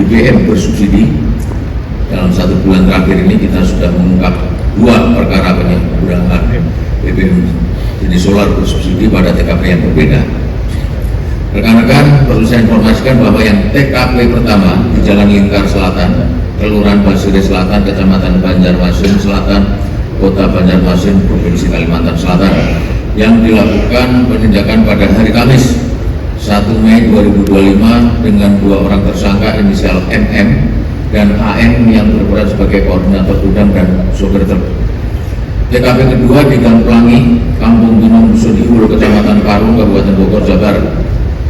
BBM bersubsidi. Dalam 1 bulan terakhir ini kita sudah mengungkap 2 perkara penyalahgunaan BBM jenis solar bersubsidi pada TKP yang berbeda. Rekan-rekan, perlu saya informasikan bahwa yang TKP pertama di Jalan Lingkar Selatan, Kelurahan Basire Selatan, Kecamatan Banjarmasin Selatan, Kota Banjarmasin, Provinsi Kalimantan Selatan, yang dilakukan penindakan pada hari Kamis 1 Mei 2025 dengan 2 orang tersangka inisial MM dan AM yang berperan sebagai koordinator gudang dan sopir truk. TKP kedua di Gang Pelangi, Kampung Gunung Dusun Ihul, Kecamatan Parung, Kabupaten Bogor, Jawa Barat,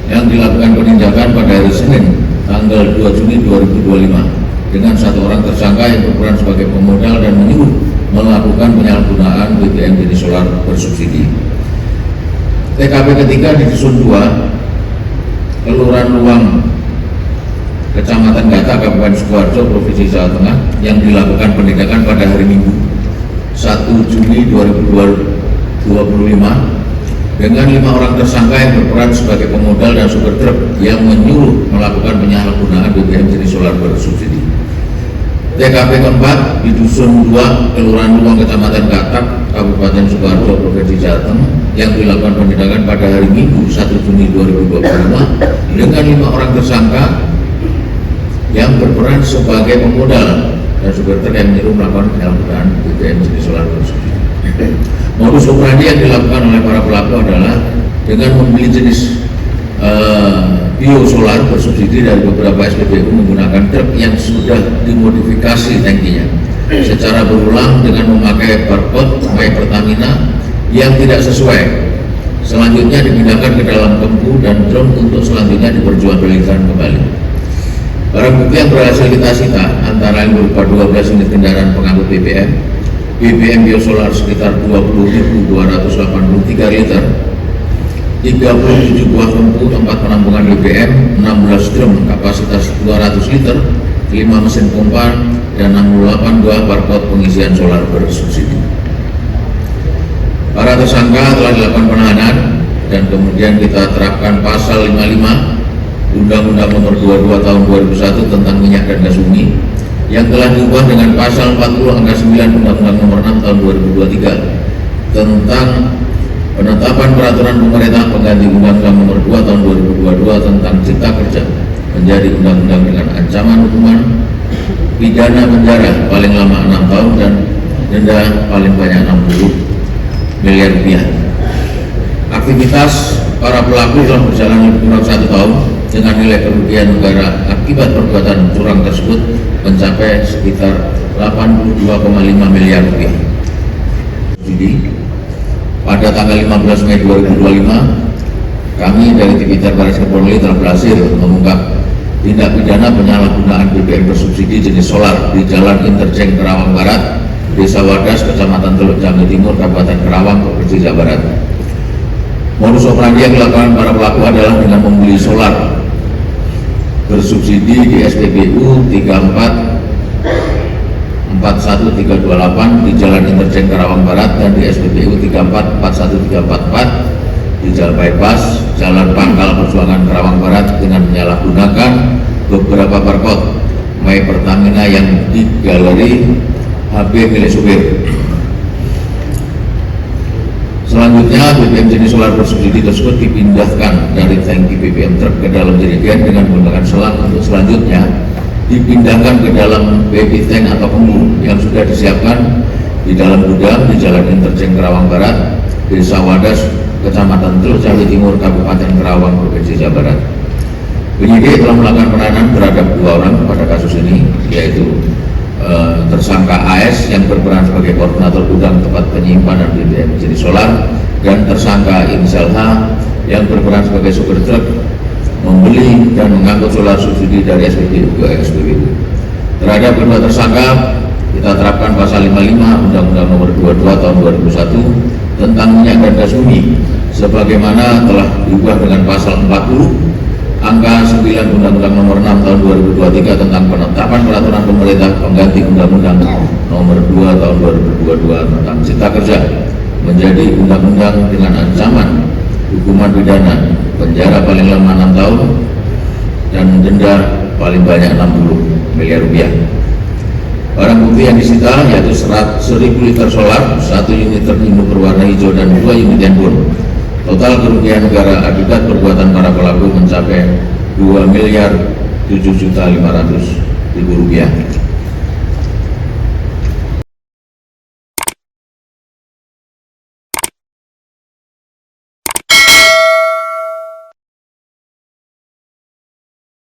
yang dilakukan penindakan pada hari Senin, tanggal 2 Juni 2025 dengan 1 orang tersangka yang berperan sebagai pemodal dan menyuruh melakukan penyalahgunaan BBM jenis solar bersubsidi. TKP ketiga di Dusun 2, Kelurahan Luang, Kecamatan Gata, Kabupaten Sukoharjo, Provinsi Jawa Tengah, yang dilakukan penindakan pada hari Minggu 1 Juni 2025 dengan 5 orang tersangka yang berperan sebagai pemodal dan supir truk yang menyuruh melakukan penyalahgunaan BBM jenis solar bersubsidi. TKP keempat di Dusun 2, Kelurahan Luang, Kecamatan Gatak, Kabupaten Sukoharjo, Provinsi Jawa Tengah, yang dilakukan penindakan pada hari Minggu 1 Juni 2025 dengan 5 orang tersangka yang berperan sebagai pemodal dan supir truk yang menyuruh melakukan penyalahgunaan BBM jenis solar bersubsidi. Modus operandi yang dilakukan oleh para pelaku adalah dengan membeli jenis biosolar bersubsidi dari beberapa SPBU menggunakan truk yang sudah dimodifikasi tangkinya secara berulang dengan memakai barcode My Pertamina yang tidak sesuai. Selanjutnya dipindahkan ke dalam kempu dan drum untuk selanjutnya diperjualbelikan kembali. Barang bukti yang berhasil kita sita antara lain berupa 12 unit kendaraan pengangkut BBM biosolar sekitar 20.283 liter, 37 buah kempu tempat penampungan BBM, 16 drum kapasitas 200 liter, 5 mesin pompa, dan 68 buah barcode pengisian solar bersubsidi. Para tersangka telah dilakukan penahanan dan kemudian kita terapkan pasal 55 Undang-Undang Nomor 22 Tahun 2001 tentang minyak dan gas bumi yang telah diubah dengan pasal 40 angka 9 Undang-Undang Nomor 6 Tahun 2023 tentang penetapan peraturan pemerintah pengganti Undang-Undang Nomor 2 Tahun 2022 tentang Cipta Kerja menjadi undang-undang dengan ancaman hukuman pidana penjara paling lama 6 tahun dan denda paling banyak 60 miliar rupiah. Aktivitas para pelaku telah berjalan lebih kurang 1 tahun dengan nilai kerugian negara akibat perbuatan curang tersebut mencapai sekitar 82,5 miliar rupiah. Jadi pada tanggal 15 Mei 2025 kami dari Tipiter Baris Krim Polri telah berhasil mengungkap tindak pidana penyalahgunaan BBM bersubsidi jenis solar di Jalan Interchange Kerawang Barat, Desa Wadas, Kecamatan Teluk Jambe Timur, Kabupaten Kerawang, Provinsi Jawa Barat. Modus operandi yang dilakukan para pelaku adalah dengan membeli solar bersubsidi di SPBU 344138 di Jalan Interchange Kerawang Barat dan di SPBU 344144 di Jalan Bypass Jalan Pangkal Perjuangan Kerawang Barat dengan menyalahgunakan beberapa barcode My Pertamina yang digaleri HP milik supir. Selanjutnya BBM jenis solar bersubsidi tersebut dipindahkan dari tangki BBM truk ke dalam jerigen dengan menggunakan selang untuk selanjutnya dipindahkan ke dalam baby tank atau kembu yang sudah disiapkan di dalam gudang di Jalan Interchange Kerawang Barat, Desa Wadas, Kecamatan Teluk Jambe Timur, Kabupaten Kerawang, Provinsi Jawa Barat. Penyidik telah melakukan penahanan terhadap 2 orang pada kasus ini, yaitu tersangka AS yang berperan sebagai koordinator gudang tempat penyimpanan BBM jenis solar dan tersangka inisial H yang berperan sebagai supir truk membeli dan mengangkut solar subsidi dari SPBU ke SPBU. Terhadap kedua tersangka kita terapkan pasal 55 Undang-Undang Nomor 22 Tahun 2001 tentang minyak dan gas bumi sebagaimana telah diubah dengan pasal 40 angka 9 Undang-Undang Nomor 6 Tahun 2023 tentang penetapan peraturan pemerintah pengganti Undang-Undang Nomor 2 Tahun 2022 tentang Cipta Kerja menjadi undang-undang dengan ancaman hukuman pidana penjara paling lama 6 tahun dan denda paling banyak 60 miliar rupiah. Barang bukti yang disita yaitu 1000 liter solar, 1 unit terpindu berwarna hijau dan 2 unit handphone. Total kerugian negara akibat perbuatan para pelaku mencapai 2.007.500.000 rupiah.